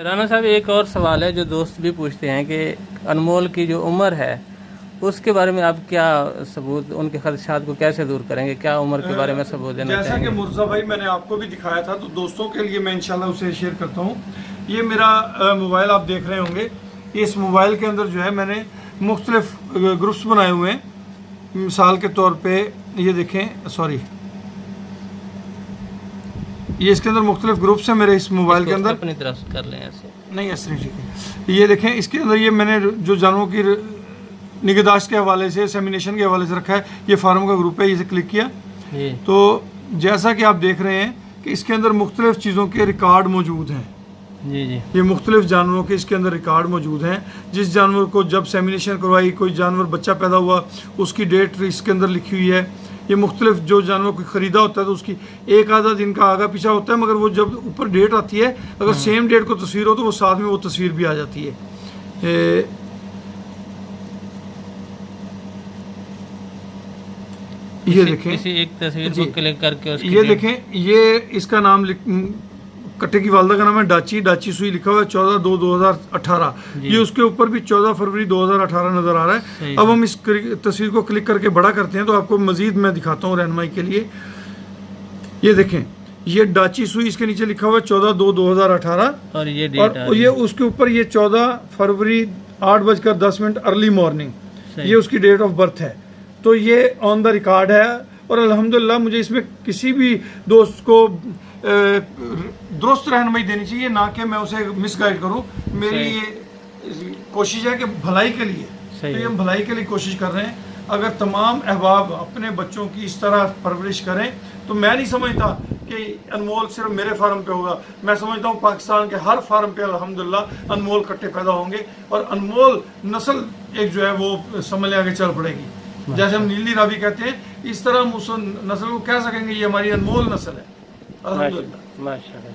राना साहब, एक और सवाल है जो दोस्त भी पूछते हैं कि अनमोल की जो उम्र है उसके बारे में आप क्या सबूत, उनके खदशात को कैसे दूर करेंगे, क्या उम्र के बारे में सबूत देना जैसा चाहेंगे? कि मुर्जा भाई मैंने आपको भी दिखाया था, तो दोस्तों के लिए मैं इंशाल्लाह उसे शेयर करता हूँ। ये मेरा मोबाइल आप देख रहे होंगे। इस मोबाइल के अंदर जो है मैंने मुख्तलिफ ग्रुप्स बनाए हुए हैं। मिसाल के तौर पे ये देखें, सॉरी, ये इसके अंदर मुख्तलिफ ग्रुप्स हैं मेरे इस मोबाइल के अंदर। अपनी तरफ से कर लें ऐसे। नहीं, ऐसे नहीं, ठीक है। ये देखें, इसके अंदर ये मैंने जो जानवरों की निगहदाश्त के हवाले से, सेमिनेशन के हवाले से रखा है। ये फार्म का ग्रुप है, इसे क्लिक किया जी। तो जैसा कि आप देख रहे हैं कि इसके अंदर मुख्तलिफ चीज़ों के रिकॉर्ड मौजूद हैं। जी जी। ये मुख्तलिफ जानवरों के इसके अंदर रिकॉर्ड मौजूद हैं। जिस जानवर को जब सेमिनेशन करवाई, कोई जानवर बच्चा पैदा हुआ, उसकी डेट इसके अंदर लिखी हुई है। ये मुख्तलिफ जो जानवर को ख़रीदा होता है तो उसकी एक आधा दिन का आगा पीछा होता है, मगर वो जब ऊपर डेट आती है, अगर सेम डेट को तस्वीर हो तो वो साथ में वो तस्वीर भी आ जाती है। ये देखें, किसी एक तस्वीर को क्लिक करके उसकी ये देखें, ये इसका नाम कट्टे की वालदा का नाम है डाची। डाची सुई लिखा हुआ है 14/2/2018। ये उसके ऊपर भी 14 फरवरी 2018 नजर आ रहा है। अब हम इस तस्वीर को क्लिक करके बड़ा करते हैं तो आपको मजीद मैं दिखाता हूँ रहनुमाई के लिए। ये देखें, ये डाची सुई, इसके नीचे लिखा हुआ है 14/2/2018 और ये डेट और ये उसके ऊपर ये 14 फरवरी 8:10 अर्ली मॉर्निंग, ये उसकी डेट ऑफ बर्थ है। तो ये ऑन द रिकॉर्ड है और अल्हम्दुलिल्लाह मुझे इसमें किसी भी दोस्त को दुरुस्त रहनुमाई देनी चाहिए, ना कि मैं उसे मिसगाइड करूं। मेरी ये कोशिश है कि भलाई के लिए, तो ये हम भलाई के लिए कोशिश कर रहे हैं। अगर तमाम अहबाब अपने बच्चों की इस तरह परवरिश करें तो मैं नहीं समझता कि अनमोल सिर्फ मेरे फार्म पे होगा। मैं समझता हूँ पाकिस्तान के हर फार्म पे अल्हम्दुलिल्लाह अनमोल कट्टे पैदा होंगे और अनमोल नस्ल एक जो है वो समझ आगे चल पड़ेगी। जैसे हम नीली रावी कहते हैं, इस तरह हम उस नस्ल को कह सकेंगे ये हमारी अनमोल नस्ल है। अल्हम्दुलिल्लाह। माशाअल्लाह।